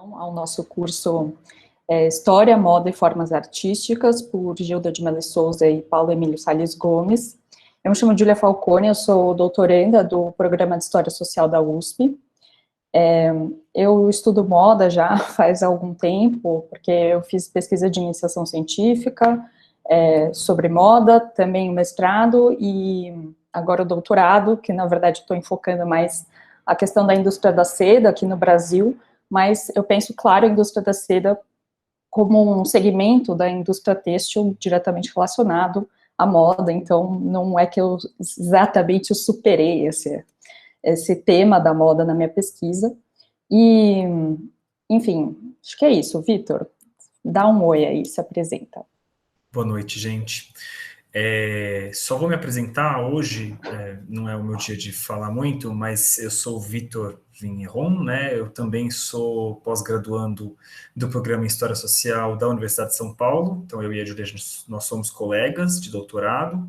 Ao nosso curso História, Moda e Formas Artísticas, por Gilda de Mello Souza e Paulo Emílio Salles Gomes. Eu me chamo Júlia Falcone, eu sou doutoranda do Programa de História Social da USP. Eu estudo moda já faz algum tempo, porque eu fiz pesquisa de iniciação científica sobre moda, também o mestrado e agora o doutorado, que na verdade estou enfocando mais a questão da indústria da seda aqui no Brasil, mas eu penso, claro, a indústria da seda como um segmento da indústria têxtil diretamente relacionado à moda, então não é que eu exatamente superei esse tema da moda na minha pesquisa. E, enfim, acho que é isso. Vitor, dá um oi aí, se apresenta. Boa noite, gente. Só vou me apresentar hoje, não é o meu dia de falar muito, mas eu sou o Vitor Vigneron, né? Eu também sou pós-graduando do programa em História Social da Universidade de São Paulo, então eu e a Julia, nós somos colegas de doutorado.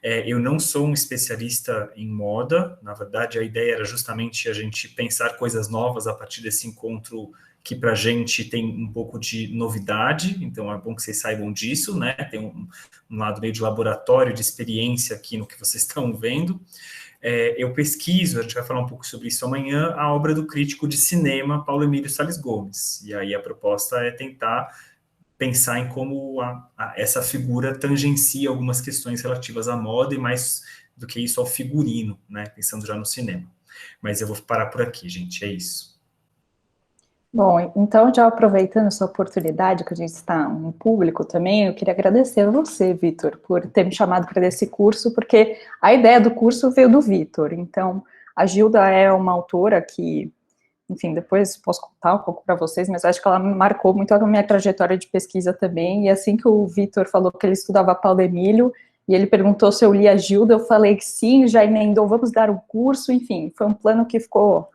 Eu não sou um especialista em moda, na verdade a ideia era justamente a gente pensar coisas novas a partir desse encontro que para a gente tem um pouco de novidade, então é bom que vocês saibam disso, né? Tem um lado meio de laboratório, de experiência aqui no que vocês estão vendo. Eu pesquiso, a gente vai falar um pouco sobre isso amanhã, a obra do crítico de cinema Paulo Emílio Salles Gomes. E aí a proposta é tentar pensar em como essa figura tangencia algumas questões relativas à moda e mais do que isso ao figurino, né? Pensando já no cinema. Mas eu vou parar por aqui, gente, é isso. Bom, então, já aproveitando essa oportunidade que a gente está em público também, eu queria agradecer a você, Vitor, por ter me chamado para esse curso, porque a ideia do curso veio do Vitor. Então, a Gilda é uma autora que, enfim, depois posso contar um pouco para vocês, mas acho que ela marcou muito a minha trajetória de pesquisa também, e assim que o Vitor falou que ele estudava Paulo Emílio, e ele perguntou se eu lia a Gilda, eu falei que sim, já emendou, vamos dar um curso, enfim, foi um plano que ficou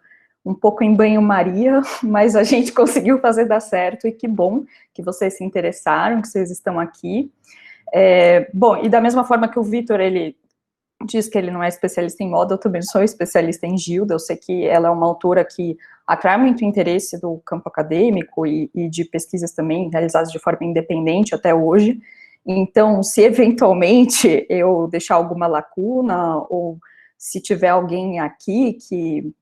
um pouco em banho-maria, mas a gente conseguiu fazer dar certo, e que bom que vocês se interessaram, que vocês estão aqui. Bom, e da mesma forma que o Vitor, ele diz que ele não é especialista em moda, eu também sou especialista em Gilda, eu sei que ela é uma autora que atrai muito interesse do campo acadêmico e de pesquisas também realizadas de forma independente até hoje, então se eventualmente eu deixar alguma lacuna, ou se tiver alguém aqui que,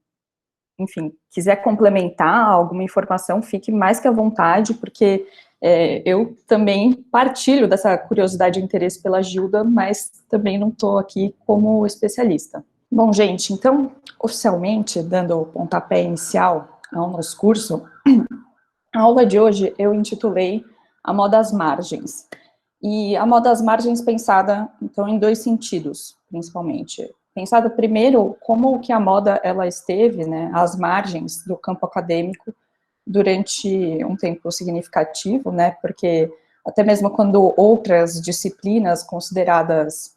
enfim, quiser complementar alguma informação, fique mais que à vontade, porque eu também partilho dessa curiosidade e interesse pela Gilda, mas também não estou aqui como especialista. Bom, gente, então, oficialmente, dando o pontapé inicial ao nosso curso, a aula de hoje eu intitulei A Moda às Margens. E a moda às margens pensada, então, em dois sentidos, principalmente. Pensada primeiro como que a moda ela esteve, né, às margens do campo acadêmico durante um tempo significativo, né, porque até mesmo quando outras disciplinas consideradas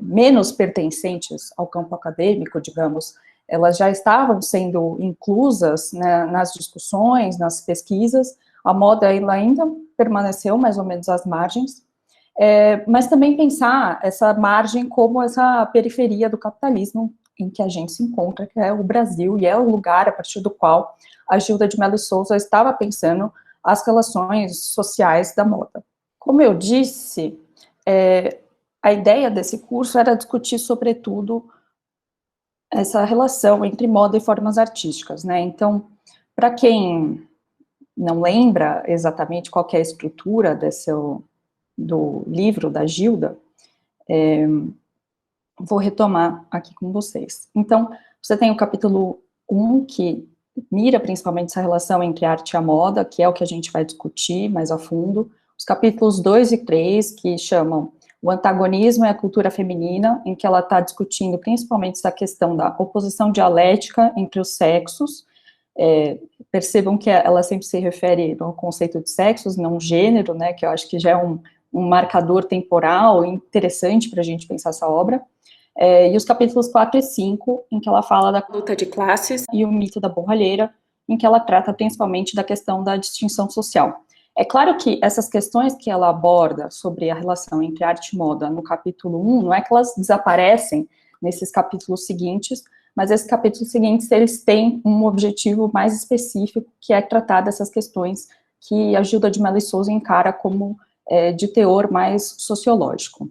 menos pertencentes ao campo acadêmico, digamos, elas já estavam sendo inclusas, né, nas discussões, nas pesquisas, a moda ela ainda permaneceu mais ou menos às margens, mas também pensar essa margem como essa periferia do capitalismo em que a gente se encontra, que é o Brasil, e é o lugar a partir do qual a Gilda de Mello Souza estava pensando as relações sociais da moda. Como eu disse, a ideia desse curso era discutir, sobretudo, essa relação entre moda e formas artísticas, né? Então, para quem não lembra exatamente qual que é a estrutura do livro da Gilda, vou retomar aqui com vocês. Então, você tem o capítulo 1, que mira principalmente essa relação entre a arte e a moda, que é o que a gente vai discutir mais a fundo. Os capítulos 2 e 3, que chamam o antagonismo e a cultura feminina, em que ela está discutindo principalmente essa questão da oposição dialética entre os sexos. Percebam que ela sempre se refere ao conceito de sexos, não gênero, né, que eu acho que já é um marcador temporal interessante para a gente pensar essa obra. E os capítulos 4 e 5, em que ela fala da luta de classes e o mito da borralheira, em que ela trata principalmente da questão da distinção social. É claro que essas questões que ela aborda sobre a relação entre arte e moda no capítulo 1, não é que elas desaparecem nesses capítulos seguintes, mas esses capítulos seguintes, eles têm um objetivo mais específico, que é tratar dessas questões que a Gilda de Mello e Souza encara como de teor mais sociológico.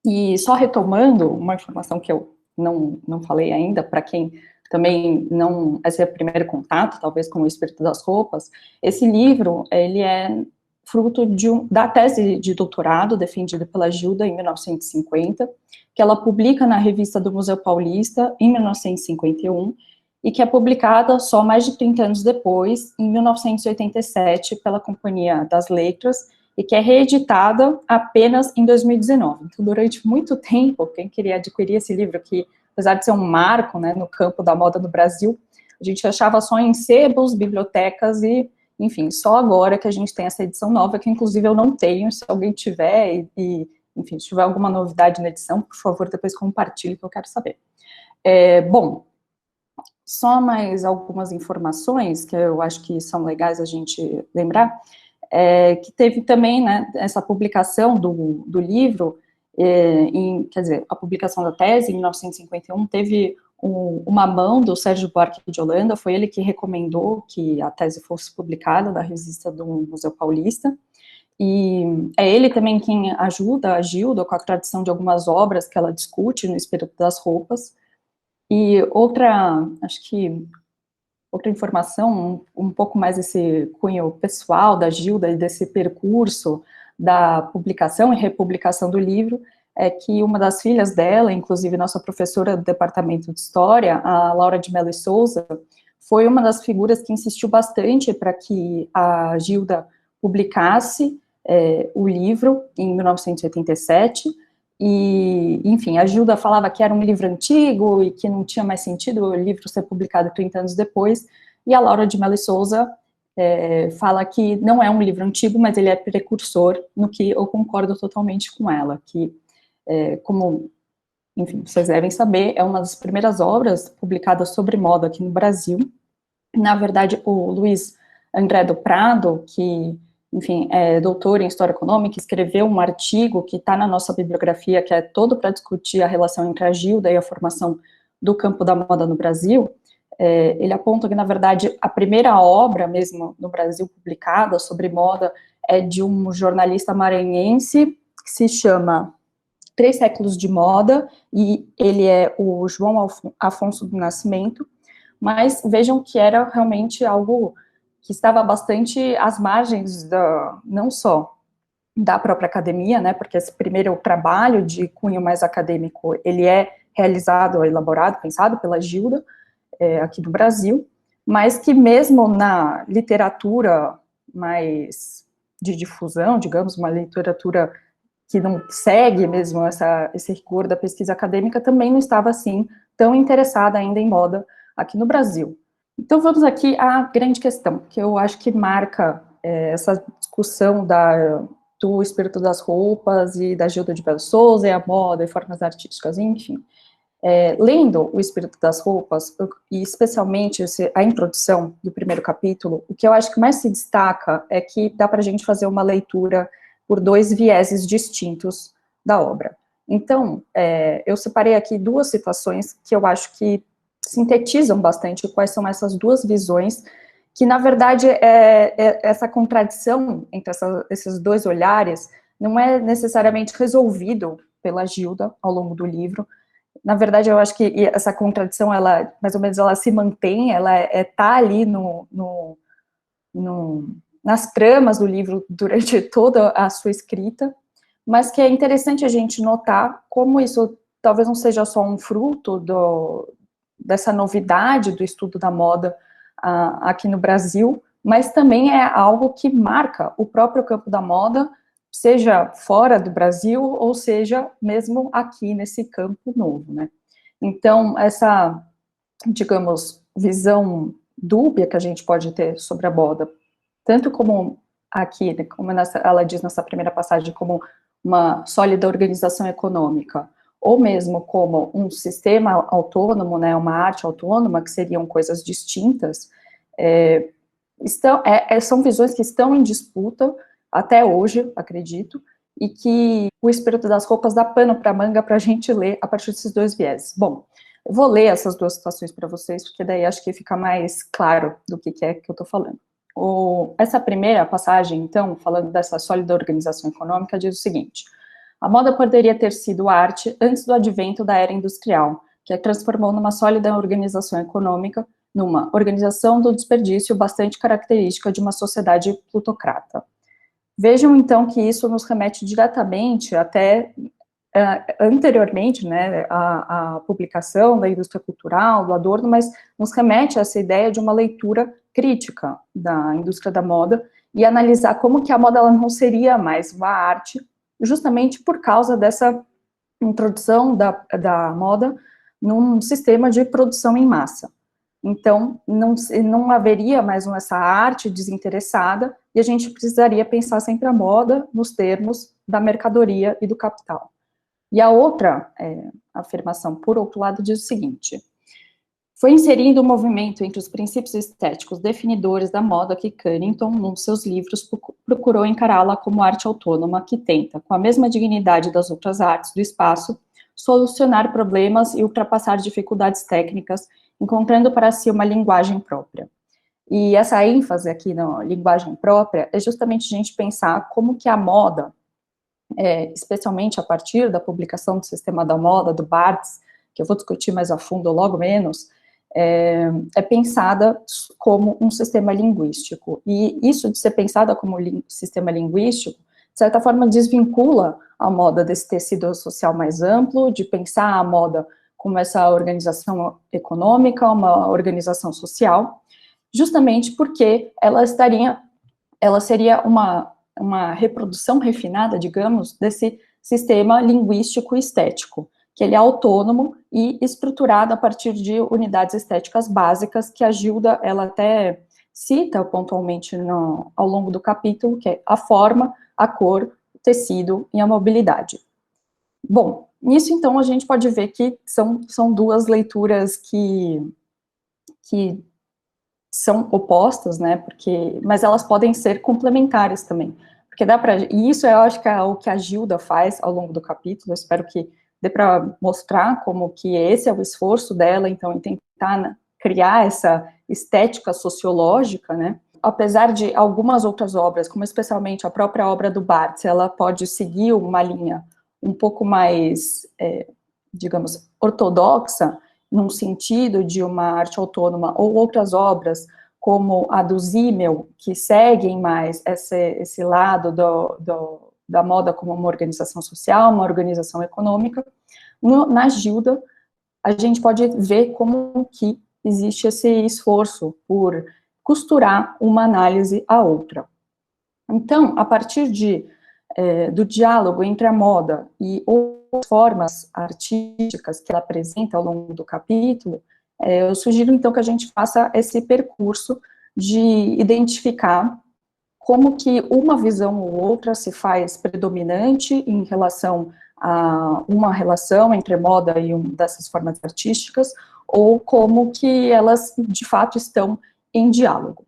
E só retomando uma informação que eu não falei ainda, para quem também não, esse é o primeiro contato, talvez, com o Espírito das Roupas, esse livro, ele é fruto da tese de doutorado defendida pela Gilda em 1950, que ela publica na revista do Museu Paulista em 1951, e que é publicada só mais de 30 anos depois, em 1987, pela Companhia das Letras, e que é reeditada apenas em 2019. Então, durante muito tempo, quem queria adquirir esse livro, que apesar de ser um marco, né, no campo da moda no Brasil, a gente achava só em sebos, bibliotecas e, enfim, só agora que a gente tem essa edição nova, que inclusive eu não tenho, se alguém tiver, enfim, se tiver alguma novidade na edição, por favor, depois compartilhe, que eu quero saber. Bom, só mais algumas informações que eu acho que são legais a gente lembrar, que teve também, né, essa publicação do livro, quer dizer, a publicação da tese em 1951 teve uma mão do Sérgio Buarque de Holanda, foi ele que recomendou que a tese fosse publicada na revista do Museu Paulista, e é ele também quem ajuda a Gilda com a tradução de algumas obras que ela discute no Espírito das Roupas. E outra informação, um pouco mais esse cunho pessoal da Gilda e desse percurso da publicação e republicação do livro, é que uma das filhas dela, inclusive nossa professora do Departamento de História, a Laura de Mello e Souza, foi uma das figuras que insistiu bastante para que a Gilda publicasse o livro em 1987, e, enfim, a Gilda falava que era um livro antigo e que não tinha mais sentido o livro ser publicado 30 anos depois, e a Laura de Mello e Souza fala que não é um livro antigo, mas ele é precursor, no que eu concordo totalmente com ela, que, como, enfim, vocês devem saber, é uma das primeiras obras publicadas sobre moda aqui no Brasil. Na verdade, o Luiz André do Prado, que, enfim, é doutor em História Econômica, escreveu um artigo que está na nossa bibliografia, que é todo para discutir a relação entre a Gilda e a formação do campo da moda no Brasil. Ele aponta que, na verdade, a primeira obra mesmo no Brasil publicada sobre moda é de um jornalista maranhense que se chama 3 Séculos de Moda, e ele é o João Afonso do Nascimento, mas vejam que era realmente algo que estava bastante às margens não só da própria academia, né, porque esse primeiro trabalho de cunho mais acadêmico, ele é realizado, elaborado, pensado pela Gilda, aqui do Brasil, mas que mesmo na literatura mais de difusão, digamos, uma literatura que não segue mesmo esse rigor da pesquisa acadêmica, também não estava, assim, tão interessada ainda em moda aqui no Brasil. Então, vamos aqui à grande questão, que eu acho que marca essa discussão do Espírito das Roupas e da Gilda de Mello Souza, e a moda e formas artísticas, enfim. Lendo o Espírito das Roupas, e especialmente a introdução do primeiro capítulo, o que eu acho que mais se destaca é que dá para a gente fazer uma leitura por 2 vieses distintos da obra. Então, eu separei aqui 2 citações que eu acho que sintetizam bastante quais são essas 2 visões, que, na verdade, essa contradição entre esses 2 olhares não é necessariamente resolvido pela Gilda ao longo do livro. Na verdade, eu acho que essa contradição, ela, mais ou menos, ela se mantém, ela tá ali nas tramas do livro durante toda a sua escrita, mas que é interessante a gente notar como isso talvez não seja só um fruto dessa novidade do estudo da moda aqui no Brasil, mas também é algo que marca o próprio campo da moda, seja fora do Brasil, ou seja, mesmo aqui nesse campo novo, né? Então, essa, digamos, visão dúbia que a gente pode ter sobre a moda, tanto como aqui, né, como ela diz nessa primeira passagem, como uma sólida organização econômica, ou mesmo como um sistema autônomo, né, uma arte autônoma, que seriam coisas distintas, são visões que estão em disputa até hoje, acredito, e que o Espírito das Roupas dá pano para manga para a gente ler a partir desses 2 vieses. Bom, Eu vou ler essas duas situações para vocês, porque daí acho que fica mais claro do que é que eu estou falando. Essa primeira passagem, então, falando dessa sólida organização econômica, diz o seguinte: a moda poderia ter sido arte antes do advento da era industrial, que a transformou numa sólida organização econômica, numa organização do desperdício bastante característica de uma sociedade plutocrata. Vejam, então, que isso nos remete diretamente até anteriormente, né, a publicação da indústria cultural, do Adorno, mas nos remete a essa ideia de uma leitura crítica da indústria da moda e analisar como que a moda ela não seria mais uma arte, justamente por causa dessa introdução da moda num sistema de produção em massa. Então, não haveria mais essa arte desinteressada e a gente precisaria pensar sempre a moda nos termos da mercadoria e do capital. E a outra afirmação, por outro lado, diz o seguinte: foi inserindo o movimento entre os princípios estéticos definidores da moda que Cunnington, num de seus livros, procurou encará-la como arte autônoma que tenta, com a mesma dignidade das outras artes do espaço, solucionar problemas e ultrapassar dificuldades técnicas, encontrando para si uma linguagem própria. E essa ênfase aqui na linguagem própria é justamente a gente pensar como que a moda, especialmente a partir da publicação do Sistema da Moda, do Barthes, que eu vou discutir mais a fundo logo menos, é pensada como um sistema linguístico. E isso de ser pensada como sistema linguístico, de certa forma, desvincula a moda desse tecido social mais amplo, de pensar a moda como essa organização econômica, uma organização social, justamente porque ela seria uma reprodução refinada, digamos, desse sistema linguístico estético, que ele é autônomo e estruturado a partir de unidades estéticas básicas, que a Gilda, ela até cita pontualmente ao longo do capítulo, que é a forma, a cor, o tecido e a mobilidade. Bom, nisso, então, a gente pode ver que são duas leituras que são opostas, né, mas elas podem ser complementares também, porque e isso eu acho que é o que a Gilda faz ao longo do capítulo, eu espero que dê para mostrar como que esse é o esforço dela, então, em tentar criar essa estética sociológica, né, apesar de algumas outras obras, como especialmente a própria obra do Barthes, ela pode seguir uma linha um pouco mais, digamos, ortodoxa, num sentido de uma arte autônoma, ou outras obras, como a do Simmel, que seguem mais esse lado da moda como uma organização social, uma organização econômica. Na Gilda, a gente pode ver como que existe esse esforço por costurar uma análise à outra. Então, a partir do diálogo entre a moda e outras formas artísticas que ela apresenta ao longo do capítulo, eu sugiro, então, que a gente faça esse percurso de identificar como que uma visão ou outra se faz predominante em relação a uma relação entre moda e uma dessas formas artísticas, ou como que elas, de fato, estão em diálogo.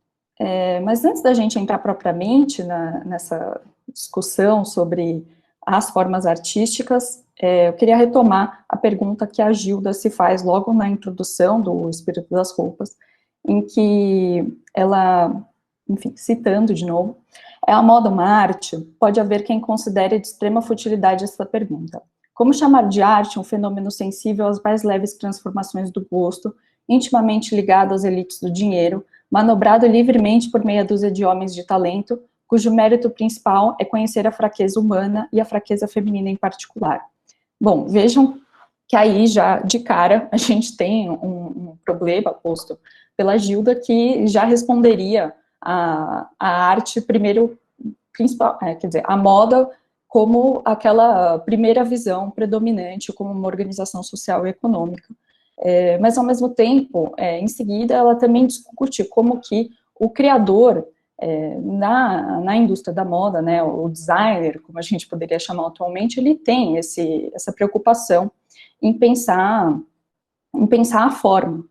Mas antes da gente entrar propriamente nessa discussão sobre as formas artísticas, eu queria retomar a pergunta que a Gilda se faz logo na introdução do Espírito das Roupas, em que ela, enfim, citando de novo, é a moda uma arte? Pode haver quem considere de extrema futilidade essa pergunta. Como chamar de arte um fenômeno sensível às mais leves transformações do gosto, intimamente ligado às elites do dinheiro, manobrado livremente por meia dúzia de homens de talento, cujo mérito principal é conhecer a fraqueza humana e a fraqueza feminina em particular? Bom, vejam que aí já, de cara, a gente tem um problema posto pela Gilda que já responderia a arte primeiro, principal, quer dizer, a moda como aquela primeira visão predominante como uma organização social e econômica. Mas, ao mesmo tempo, em seguida, ela também discute como que o criador, na indústria da moda, né, o designer, como a gente poderia chamar atualmente, ele tem essa preocupação em pensar a forma,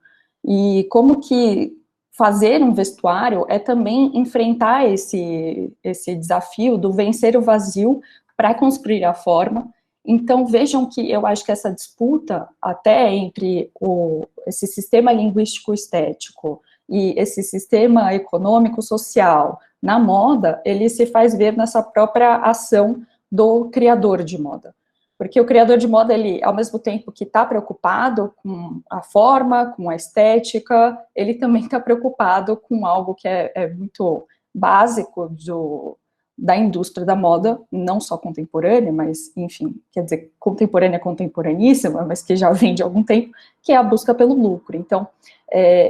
e como que fazer um vestuário é também enfrentar esse desafio do vencer o vazio para construir a forma, Então, vejam que eu acho que essa disputa, até entre esse sistema linguístico-estético e esse sistema econômico-social na moda, ele se faz ver nessa própria ação do criador de moda. Porque o criador de moda, ele, ao mesmo tempo que está preocupado com a forma, com a estética, ele também está preocupado com algo que é muito básico da indústria da moda, não só contemporânea, mas, enfim, quer dizer, contemporânea, contemporaníssima, mas que já vem de algum tempo, que é a busca pelo lucro. Então,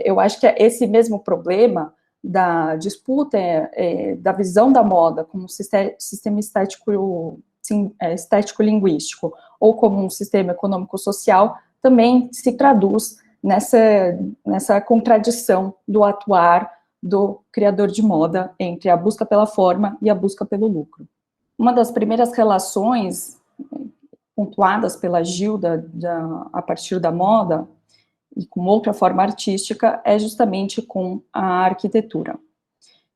eu acho que esse mesmo problema da disputa da visão da moda como um sistema estético-linguístico ou como um sistema econômico-social também se traduz nessa contradição do atuar do criador de moda entre a busca pela forma e a busca pelo lucro. Uma das primeiras relações pontuadas pela Gilda a partir da moda e com outra forma artística é justamente com a arquitetura.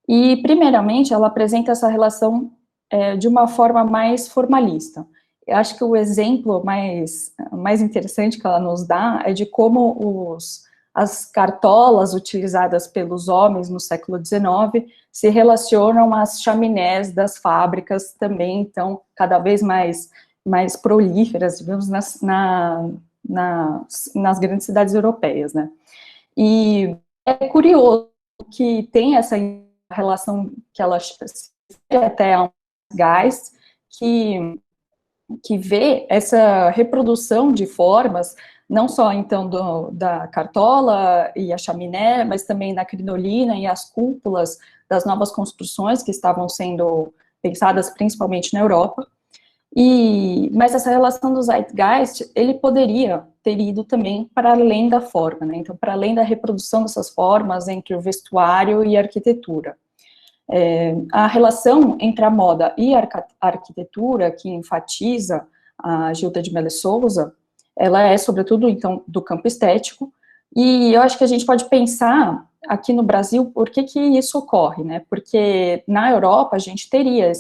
E, primeiramente, ela apresenta essa relação de uma forma mais formalista. Eu acho que o exemplo mais interessante que ela nos dá é de como as cartolas utilizadas pelos homens no século XIX se relacionam às chaminés das fábricas também, então, cada vez mais prolíferas, digamos, nas grandes cidades europeias, né? E é curioso que tem essa relação que ela até a Geist, que vê essa reprodução de formas, não só, então, da cartola e a chaminé, mas também da crinolina e as cúpulas das novas construções que estavam sendo pensadas principalmente na Europa. Mas essa relação do Zeitgeist, ele poderia ter ido também para além da forma, né? Então, para além da reprodução dessas formas entre o vestuário e a arquitetura. A relação entre a moda e a arquitetura, que enfatiza a Gilda de Melo Souza, ela é, sobretudo, então, do campo estético, e eu acho que a gente pode pensar, aqui no Brasil, por que isso ocorre, né? Porque na Europa a gente teria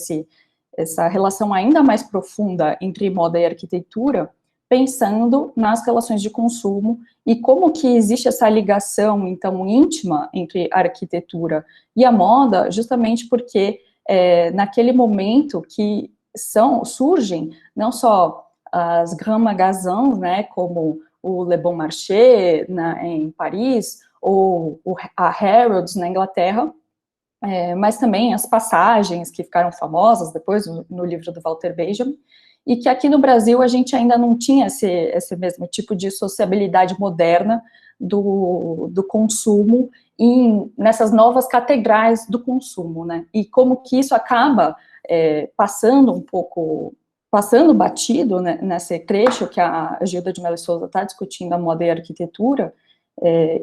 essa relação ainda mais profunda entre moda e arquitetura, pensando nas relações de consumo e como que existe essa ligação, então, íntima entre a arquitetura e a moda, justamente porque naquele momento que surgem não só as grands magasins, né, como o Le Bon Marché em Paris, ou a Harrods na Inglaterra, mas também as passagens que ficaram famosas depois no livro do Walter Benjamin, e que aqui no Brasil a gente ainda não tinha esse mesmo tipo de sociabilidade moderna do consumo nessas novas catedrais do consumo, né? E como que isso acaba passando batido, né, nesse trecho que a Gilda de Melo Souza está discutindo a moda e a arquitetura,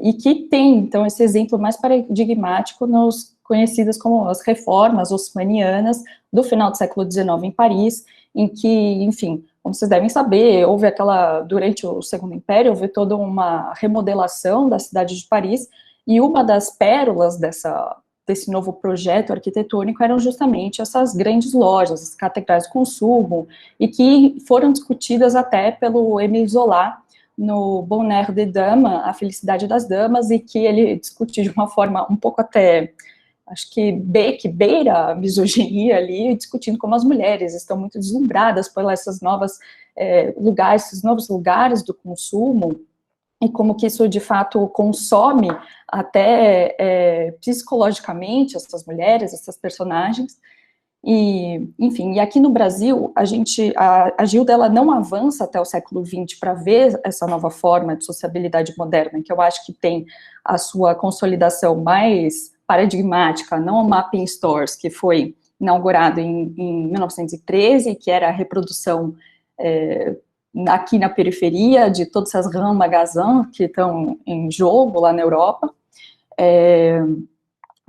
e que tem, então, esse exemplo mais paradigmático nos conhecidas como as reformas haussmannianas do final do século XIX em Paris, em que, enfim, como vocês devem saber, durante o Segundo Império, houve toda uma remodelação da cidade de Paris, e uma das pérolas desse novo projeto arquitetônico eram justamente essas grandes lojas, as catedrais de consumo, e que foram discutidas até pelo Émile Zola, no Bonheur des Dames, A Felicidade das Damas, e que ele discute de uma forma um pouco até, acho que beira a misoginia ali, discutindo como as mulheres estão muito deslumbradas por esses novos lugares do consumo, e como que isso, de fato, consome até psicologicamente essas mulheres, essas personagens. E, enfim, e aqui no Brasil, a Gilda, ela não avança até o século XX para ver essa nova forma de sociabilidade moderna, que eu acho que tem a sua consolidação mais paradigmática, não o Mapping Stores, que foi inaugurado em 1913, que era a reprodução aqui na periferia de todas essas grands magasins que estão em jogo lá na Europa,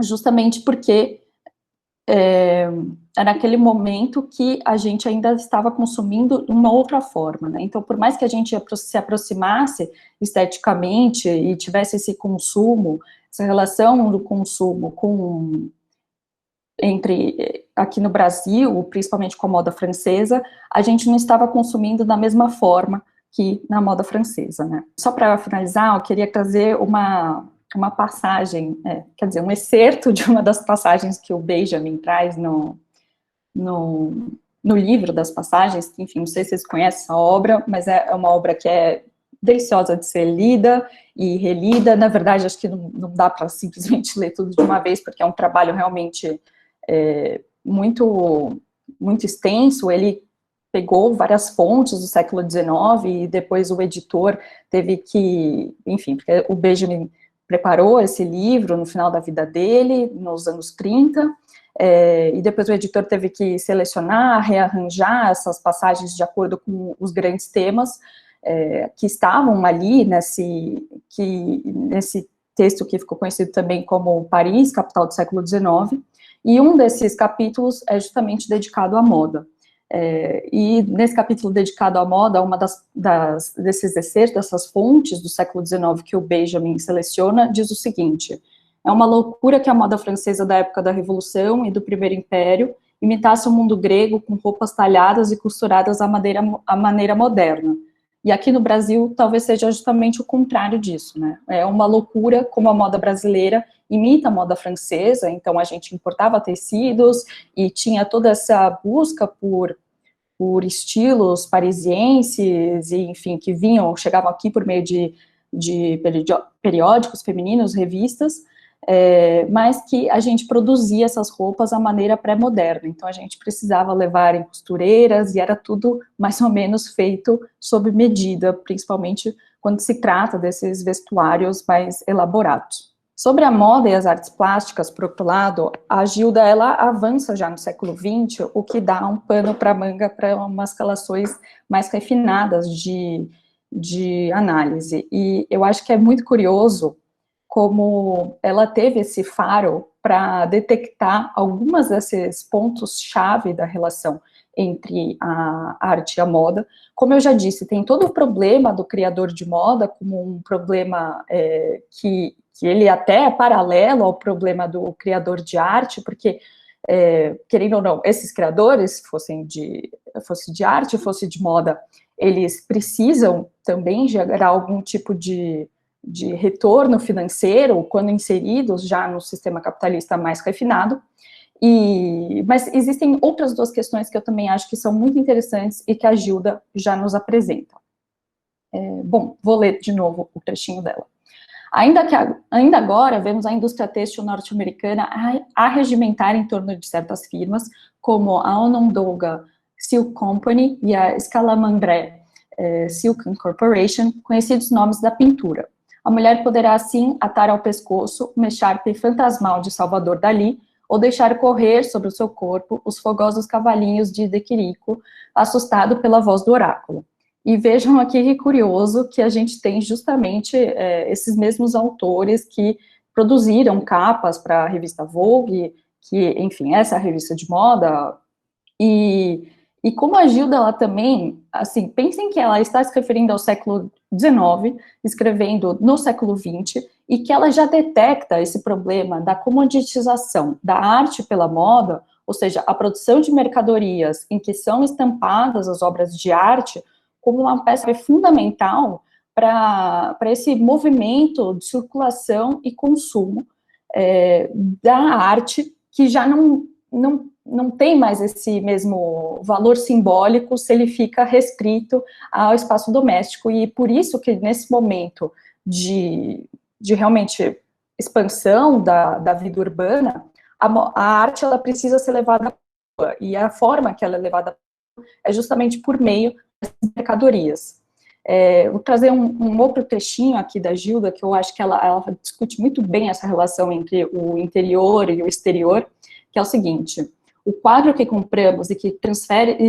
justamente porque era aquele momento que a gente ainda estava consumindo de uma outra forma, né? Então, por mais que a gente se aproximasse esteticamente e tivesse esse consumo, essa relação do consumo com aqui no Brasil, principalmente com a moda francesa, a gente não estava consumindo da mesma forma que na moda francesa, né? Só para finalizar, eu queria trazer uma passagem, quer dizer, um excerto de uma das passagens que o Benjamin traz no livro das passagens, que, enfim, não sei se vocês conhecem essa obra, mas é uma obra que é deliciosa de ser lida e relida. Na verdade, acho que não dá para simplesmente ler tudo de uma vez, porque é um trabalho realmente muito, muito extenso. Ele pegou várias fontes do século XIX e depois o editor teve que, enfim, porque o Benjamin preparou esse livro no final da vida dele, nos anos 30, e depois o editor teve que selecionar, rearranjar essas passagens de acordo com os grandes temas que estavam ali nesse texto que ficou conhecido também como Paris, capital do século XIX, e um desses capítulos é justamente dedicado à moda. E nesse capítulo dedicado à moda, uma desses excertos, dessas fontes do século XIX que o Benjamin seleciona, diz o seguinte: é uma loucura que a moda francesa da época da Revolução e do Primeiro Império imitasse o mundo grego com roupas talhadas e costuradas à maneira moderna. E aqui no Brasil, talvez seja justamente o contrário disso, né? É uma loucura como a moda brasileira imita a moda francesa, então a gente importava tecidos e tinha toda essa busca por estilos parisienses, e, enfim, que chegavam aqui por meio de periódicos femininos, revistas, mas que a gente produzia essas roupas à maneira pré-moderna, então a gente precisava levar em costureiras, e era tudo mais ou menos feito sob medida, principalmente quando se trata desses vestuários mais elaborados. Sobre a moda e as artes plásticas, por outro lado, a Gilda, ela avança já no século XX, o que dá um pano para manga para umas relações mais refinadas de análise, e eu acho que é muito curioso como ela teve esse faro para detectar algumas desses pontos-chave da relação entre a arte e a moda. Como eu já disse, tem todo o problema do criador de moda como um problema que ele até é paralelo ao problema do criador de arte, porque, querendo ou não, esses criadores, fosse de arte, fosse de moda, eles precisam também gerar algum tipo de retorno financeiro quando inseridos já no sistema capitalista mais refinado. Mas existem outras duas questões que eu também acho que são muito interessantes e que a Gilda já nos apresenta. Bom, vou ler de novo o trechinho dela. Ainda agora, vemos a indústria têxtil norte-americana arregimentar em torno de certas firmas, como a Onondaga Silk Company e a Scalamandré Silk Corporation, conhecidos nomes da pintura. A mulher poderá, assim, atar ao pescoço uma echarpe fantasmal de Salvador Dalí, ou deixar correr sobre o seu corpo os fogosos cavalinhos de De Quirico, assustado pela voz do oráculo. E vejam aqui que curioso que a gente tem justamente esses mesmos autores que produziram capas para a revista Vogue, que, enfim, essa é a revista de moda, e como a Gilda, ela também, assim, pensem que ela está se referindo ao século XIX, escrevendo no século XX, e que ela já detecta esse problema da comoditização da arte pela moda, ou seja, a produção de mercadorias em que são estampadas as obras de arte, como uma peça fundamental para esse movimento de circulação e consumo da arte, que já não tem mais esse mesmo valor simbólico se ele fica restrito ao espaço doméstico, e por isso que nesse momento de realmente expansão da vida urbana, a arte ela precisa ser levada à rua, e a forma que ela é levada à rua é justamente por meio das mercadorias. Vou trazer um outro trechinho aqui da Gilda, que eu acho que ela discute muito bem essa relação entre o interior e o exterior, que é o seguinte: o quadro que compramos e que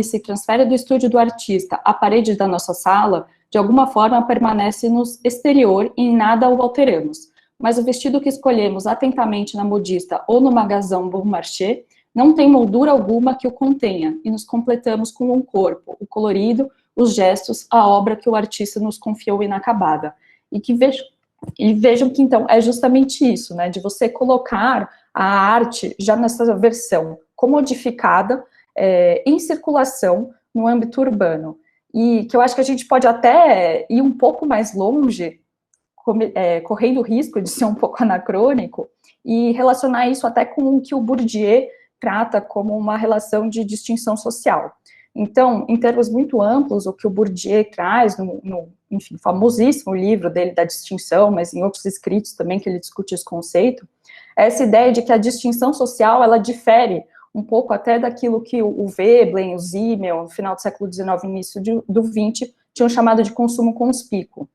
se transfere do estúdio do artista à parede da nossa sala, de alguma forma permanece no exterior e em nada o alteramos. Mas o vestido que escolhemos atentamente na modista ou no magazão Bon Marché não tem moldura alguma que o contenha, e nos completamos com um corpo, o colorido, os gestos, a obra que o artista nos confiou inacabada. E vejam que, então, é justamente isso, né, de você colocar a arte já nessa versão comodificada, em circulação no âmbito urbano. E que eu acho que a gente pode até ir um pouco mais longe, correndo o risco de ser um pouco anacrônico, e relacionar isso até com o que o Bourdieu trata como uma relação de distinção social. Então, em termos muito amplos, o que o Bourdieu traz enfim, famosíssimo livro dele da distinção, mas em outros escritos também que ele discute esse conceito, é essa ideia de que a distinção social, ela difere um pouco até daquilo que o Veblen, o Simmel, no final do século XIX, início do XX, tinham chamado de consumo conspícuo,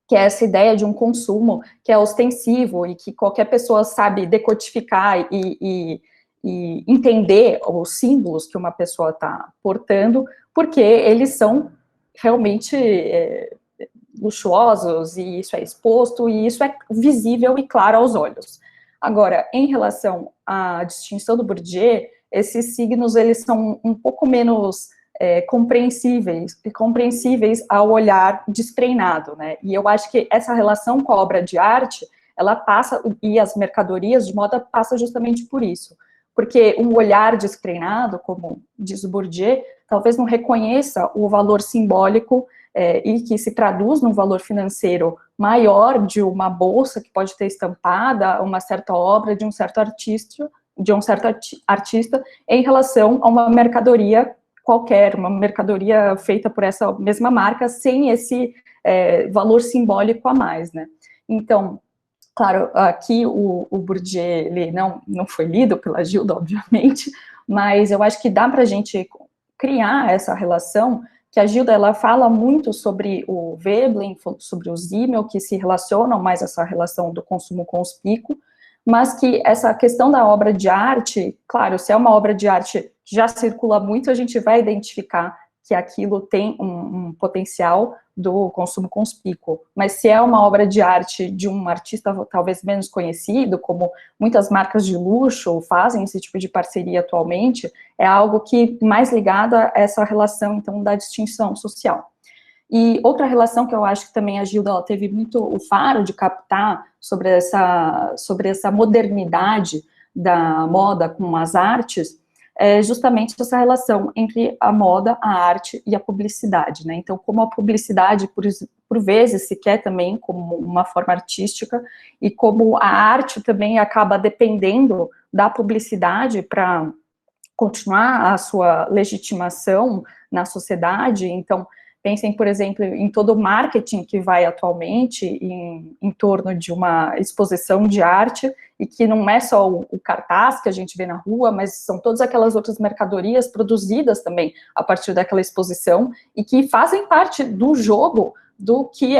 que é essa ideia de um consumo que é ostensivo e que qualquer pessoa sabe decodificar e entender os símbolos que uma pessoa está portando, porque eles são realmente luxuosos, e isso é exposto, e isso é visível e claro aos olhos. Agora, em relação à distinção do Bourdieu, esses signos, eles são um pouco menos compreensíveis ao olhar destreinado, né? E eu acho que essa relação com a obra de arte, ela passa, e as mercadorias de moda passa justamente por isso, porque um olhar destreinado, como diz o Bourdieu, talvez não reconheça o valor simbólico e que se traduz num valor financeiro maior de uma bolsa que pode ter estampada uma certa obra de um certo artista em relação a uma mercadoria qualquer, uma mercadoria feita por essa mesma marca, sem esse valor simbólico a mais, né? Então, claro, aqui o Bourdieu, ele não foi lido pela Gilda, obviamente, mas eu acho que dá para a gente criar essa relação, que a Gilda, ela fala muito sobre o Veblen, sobre o Simmel, que se relacionam mais essa relação do consumo conspícuo, mas que essa questão da obra de arte, claro, se é uma obra de arte que já circula muito, a gente vai identificar que aquilo tem um potencial do consumo conspícuo. Mas se é uma obra de arte de um artista talvez menos conhecido, como muitas marcas de luxo fazem esse tipo de parceria atualmente, é algo que mais ligado a essa relação, então, da distinção social. E outra relação que eu acho que também a Gilda, ela teve muito o faro de captar sobre essa modernidade da moda com as artes, é justamente essa relação entre a moda, a arte e a publicidade, né? Então, como a publicidade, por vezes, se quer também como uma forma artística, e como a arte também acaba dependendo da publicidade para continuar a sua legitimação na sociedade. Então, pensem, por exemplo, em todo o marketing que vai atualmente em torno de uma exposição de arte, e que não é só o cartaz que a gente vê na rua, mas são todas aquelas outras mercadorias produzidas também a partir daquela exposição, e que fazem parte do jogo do que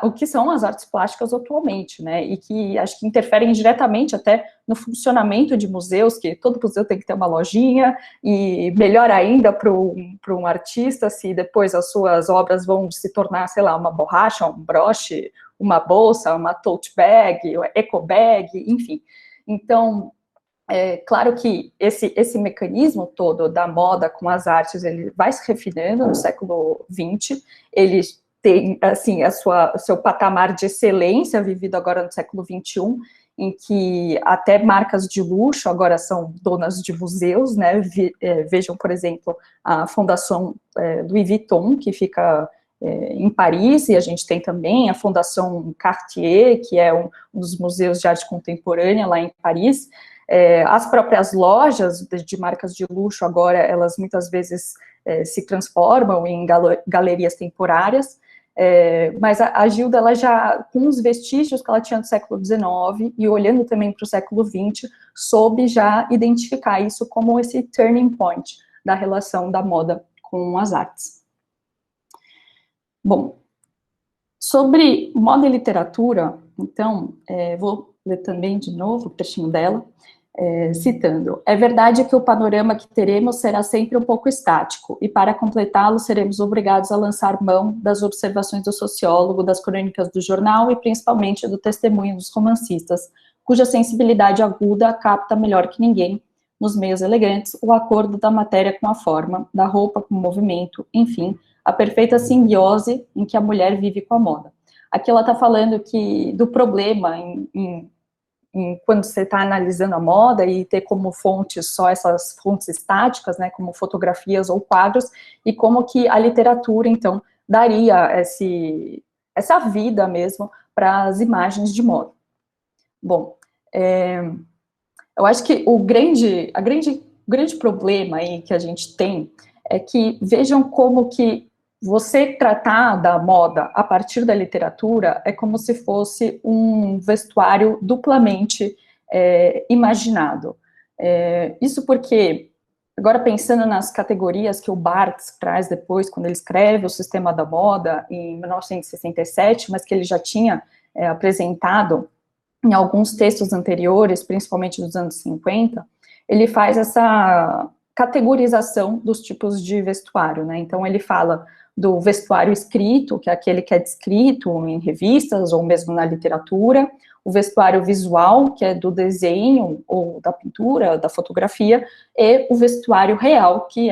o que são as artes plásticas atualmente, né, e que acho que interferem diretamente até no funcionamento de museus, que todo museu tem que ter uma lojinha, e melhor ainda para um artista, se depois as suas obras vão se tornar, sei lá, uma borracha, um broche, uma bolsa, uma tote bag, eco bag, enfim. Então, é claro que esse mecanismo todo da moda com as artes, ele vai se refinando no século XX, ele tem, assim, o seu patamar de excelência vivido agora no século XXI, em que até marcas de luxo agora são donas de museus, né? Vejam, por exemplo, a Fundação Louis Vuitton, que fica em Paris, e a gente tem também a Fundação Cartier, que é um dos museus de arte contemporânea lá em Paris. As próprias lojas de marcas de luxo agora, elas muitas vezes se transformam em galerias temporárias. Mas a Gilda, ela já, com os vestígios que ela tinha do século XIX, e olhando também para o século XX, soube já identificar isso como esse turning point da relação da moda com as artes. Bom, sobre moda e literatura, então, vou ler também de novo o trechinho dela, citando: é verdade que o panorama que teremos será sempre um pouco estático, e para completá-lo seremos obrigados a lançar mão das observações do sociólogo, das crônicas do jornal e principalmente do testemunho dos romancistas, cuja sensibilidade aguda capta melhor que ninguém, nos meios elegantes, o acordo da matéria com a forma, da roupa com o movimento, enfim, a perfeita simbiose em que a mulher vive com a moda. Aqui ela está falando do problema em quando você está analisando a moda e ter como fontes só essas fontes estáticas, né, como fotografias ou quadros, e como que a literatura, então, daria essa vida mesmo para as imagens de moda. Bom, eu acho que o grande problema aí que a gente tem é que vejam como que você tratar da moda a partir da literatura é como se fosse um vestuário duplamente imaginado. Isso porque, agora pensando nas categorias que o Barthes traz depois, quando ele escreve o Sistema da Moda, em 1967, mas que ele já tinha apresentado em alguns textos anteriores, principalmente dos anos 50, ele faz essa categorização dos tipos de vestuário, né? Então, ele fala do vestuário escrito, que é aquele que é descrito em revistas ou mesmo na literatura, o vestuário visual, que é do desenho ou da pintura, da fotografia, e o vestuário real, que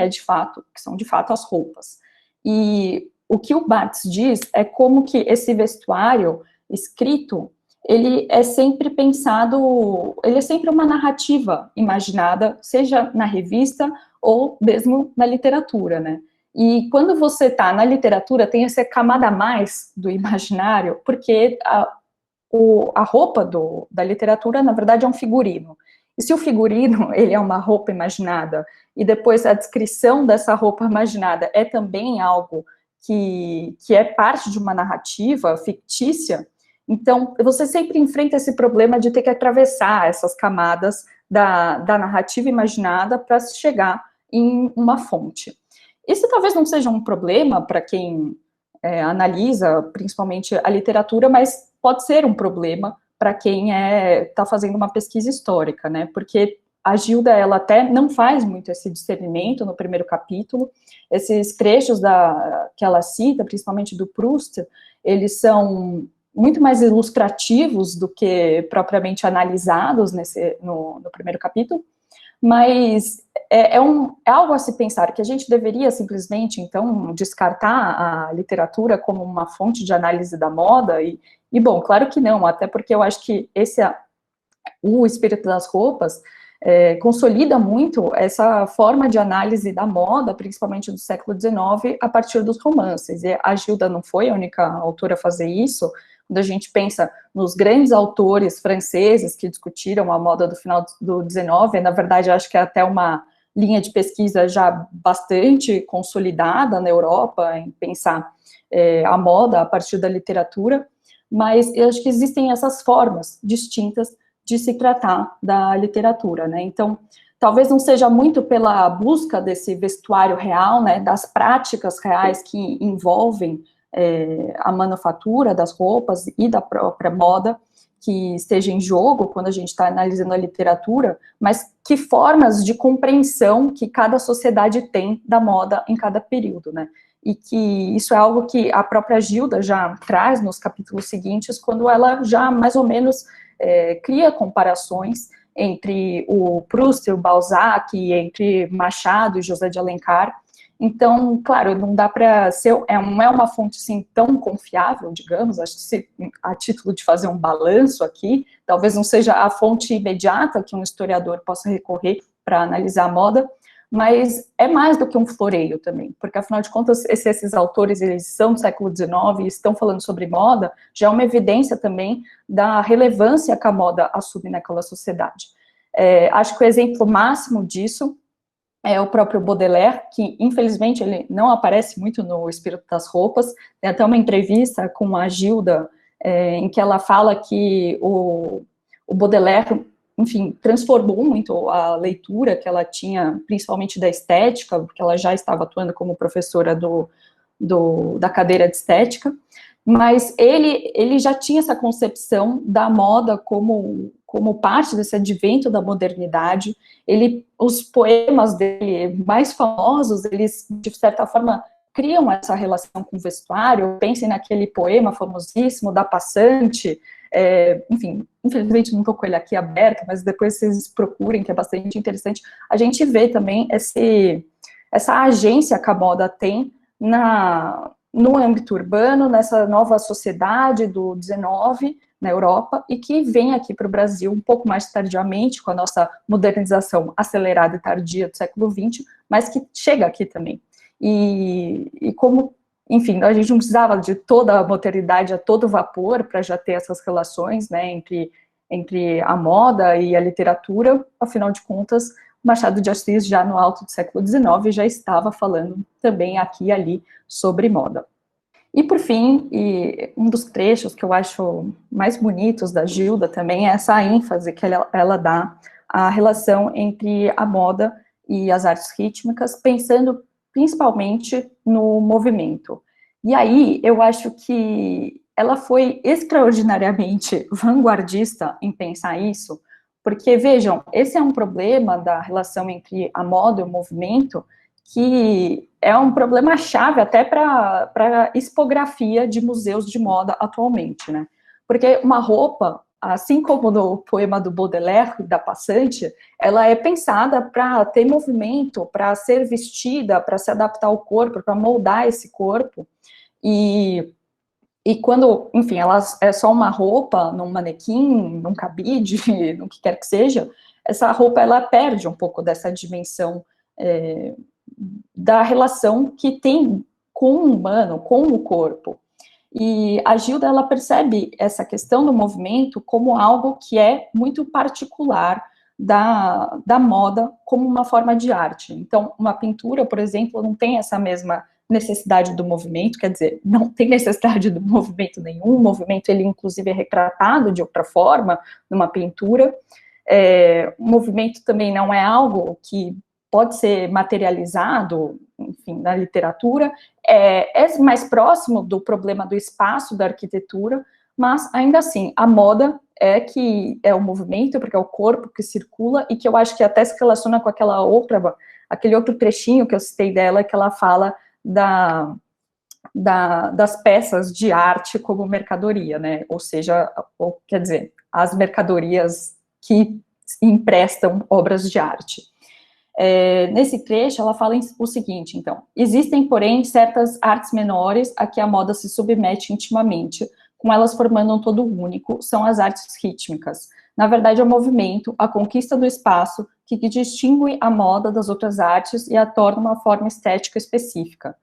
são de fato as roupas. E o que o Barthes diz é como que esse vestuário escrito, ele é sempre pensado, ele é sempre uma narrativa imaginada, seja na revista ou mesmo na literatura, né? E quando você está na literatura, tem essa camada a mais do imaginário, porque a roupa da literatura, na verdade, é um figurino. E se o figurino, ele é uma roupa imaginada, e depois a descrição dessa roupa imaginada é também algo que é parte de uma narrativa fictícia, então, você sempre enfrenta esse problema de ter que atravessar essas camadas da narrativa imaginada para chegar em uma fonte. Isso talvez não seja um problema para quem analisa, principalmente a literatura, mas pode ser um problema para quem está fazendo uma pesquisa histórica, né? Porque a Gilda, ela até não faz muito esse discernimento no primeiro capítulo. Esses trechos que ela cita, principalmente do Proust, eles são muito mais ilustrativos do que propriamente analisados no primeiro capítulo, mas é algo a se pensar, que a gente deveria simplesmente, então, descartar a literatura como uma fonte de análise da moda, e bom, claro que não, até porque eu acho que o Espírito das Roupas consolida muito essa forma de análise da moda, principalmente do século XIX, a partir dos romances, e a Gilda não foi a única autora a fazer isso. Quando a gente pensa nos grandes autores franceses que discutiram a moda do final do XIX, na verdade, acho que é até uma linha de pesquisa já bastante consolidada na Europa, em pensar a moda a partir da literatura, mas eu acho que existem essas formas distintas de se tratar da literatura, né? Então, talvez não seja muito pela busca desse vestuário real, né, das práticas reais que envolvem a manufatura das roupas e da própria moda que esteja em jogo quando a gente está analisando a literatura, mas que formas de compreensão que cada sociedade tem da moda em cada período, né? E que isso é algo que a própria Gilda já traz nos capítulos seguintes, quando ela já mais ou menos cria comparações entre o Proust e o Balzac, entre Machado e José de Alencar. Então, claro, não dá para ser, não é uma fonte assim tão confiável, digamos, acho que a título de fazer um balanço aqui, talvez não seja a fonte imediata que um historiador possa recorrer para analisar a moda, mas é mais do que um floreio também, porque afinal de contas, se esses autores, eles são do século XIX e estão falando sobre moda, já é uma evidência também da relevância que a moda assume naquela sociedade. Acho que o exemplo máximo disso é o próprio Baudelaire, que infelizmente ele não aparece muito no Espírito das Roupas. Tem até uma entrevista com a Gilda, em que ela fala que o Baudelaire, enfim, transformou muito a leitura que ela tinha, principalmente da estética, porque ela já estava atuando como professora da cadeira de estética, mas ele já tinha essa concepção da moda como parte desse advento da modernidade. Os poemas dele mais famosos, eles, de certa forma, criam essa relação com o vestuário. Pensem naquele poema famosíssimo da Passante, enfim, infelizmente não estou com ele aqui aberto, mas depois vocês procurem, que é bastante interessante. A gente vê também essa agência que a moda tem no âmbito urbano, nessa nova sociedade do XIX, na Europa e que vem aqui para o Brasil um pouco mais tardiamente, com a nossa modernização acelerada e tardia do século XX, mas que chega aqui também. E como, enfim, a gente não precisava de toda a modernidade a todo vapor para já ter essas relações, né, entre a moda e a literatura, afinal de contas, Machado de Assis, já no alto do século XIX, já estava falando também aqui e ali sobre moda. E, por fim, e um dos trechos que eu acho mais bonitos da Gilda também é essa ênfase que ela dá à relação entre a moda e as artes rítmicas, pensando principalmente no movimento. E aí, eu acho que ela foi extraordinariamente vanguardista em pensar isso, porque, vejam, esse é um problema da relação entre a moda e o movimento, que é um problema chave até para a expografia de museus de moda atualmente, né? Porque uma roupa, assim como no poema do Baudelaire, da Passante, ela é pensada para ter movimento, para ser vestida, para se adaptar ao corpo, para moldar esse corpo. E quando, enfim, ela é só uma roupa num manequim, num cabide, no que quer que seja, essa roupa, ela perde um pouco dessa dimensão da relação que tem com o humano, com o corpo. E a Gilda, ela percebe essa questão do movimento como algo que é muito particular da moda como uma forma de arte. Então, uma pintura, por exemplo, não tem essa mesma necessidade do movimento, quer dizer, não tem necessidade do movimento nenhum, o movimento, ele inclusive é retratado de outra forma numa pintura. O movimento também não é algo que pode ser materializado, enfim, na literatura, é mais próximo do problema do espaço da arquitetura, mas ainda assim, a moda que é o movimento, porque é o corpo que circula, e que eu acho que até se relaciona com aquele outro trechinho que eu citei dela, que ela fala das peças de arte como mercadoria, né? Ou seja, quer dizer, as mercadorias que emprestam obras de arte. Nesse trecho, ela fala o seguinte, então: existem, porém, certas artes menores a que a moda se submete intimamente, com elas formando um todo único, são as artes rítmicas. Na verdade, é o movimento, a conquista do espaço, que distingue a moda das outras artes e a torna uma forma estética específica.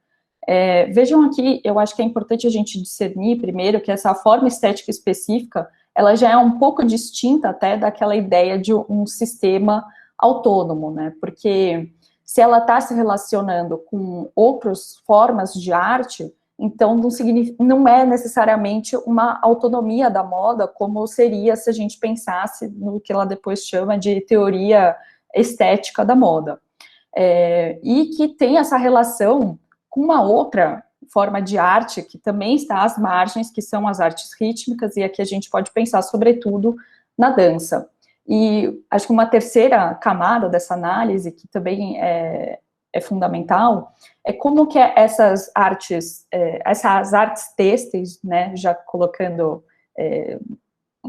Vejam aqui, eu acho que é importante a gente discernir, primeiro, que essa forma estética específica, ela já é um pouco distinta até daquela ideia de um sistema autônomo, né? Porque se ela está se relacionando com outras formas de arte, então não é necessariamente uma autonomia da moda, como seria se a gente pensasse no que ela depois chama de teoria estética da moda. E que tem essa relação com uma outra forma de arte que também está às margens, que são as artes rítmicas, e aqui a gente pode pensar, sobretudo, na dança. E acho que uma terceira camada dessa análise, que também é fundamental, é como que essas artes têxteis, né, já colocando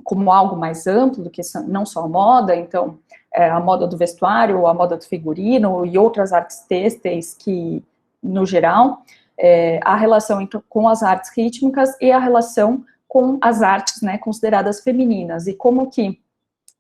como algo mais amplo do que não só a moda, então, a moda do vestuário, a moda do figurino e outras artes têxteis que, no geral, a relação com as artes rítmicas e a relação com as artes, né, consideradas femininas, e como que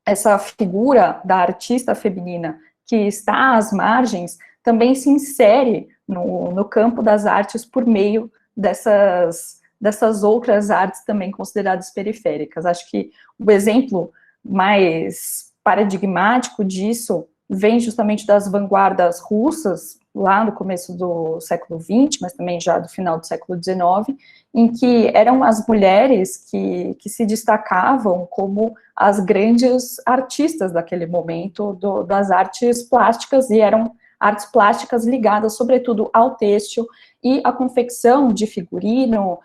essa figura da artista feminina que está às margens também se insere no campo das artes por meio dessas outras artes também consideradas periféricas. Acho que o exemplo mais paradigmático disso vem justamente das vanguardas russas, lá no começo do século XX, mas também já do final do século XIX, em que eram as mulheres que se destacavam como as grandes artistas daquele momento das artes plásticas, e eram artes plásticas ligadas, sobretudo, ao têxtil e à confecção de figurino,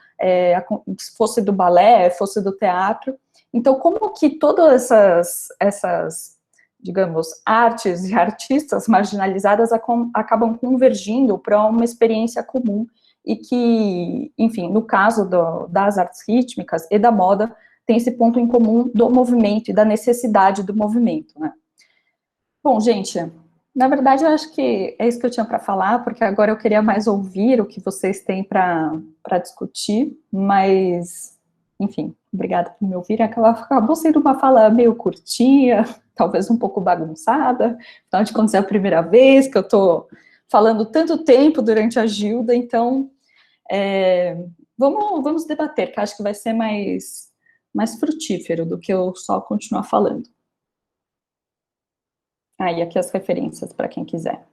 fosse do balé, fosse do teatro. Então, como que todas essas digamos, artes e artistas marginalizadas acabam convergindo para uma experiência comum e que, enfim, no caso das artes rítmicas e da moda, tem esse ponto em comum do movimento e da necessidade do movimento, né? Bom, gente, na verdade, eu acho que é isso que eu tinha para falar, porque agora eu queria mais ouvir o que vocês têm para discutir, mas, enfim, Obrigada por me ouvir. Acabou sendo uma fala meio curtinha, talvez um pouco bagunçada. Afinal de contas, é a primeira vez que eu estou falando tanto tempo durante a Gilda, então vamos debater, que acho que vai ser mais frutífero do que eu só continuar falando. E aqui as referências para quem quiser.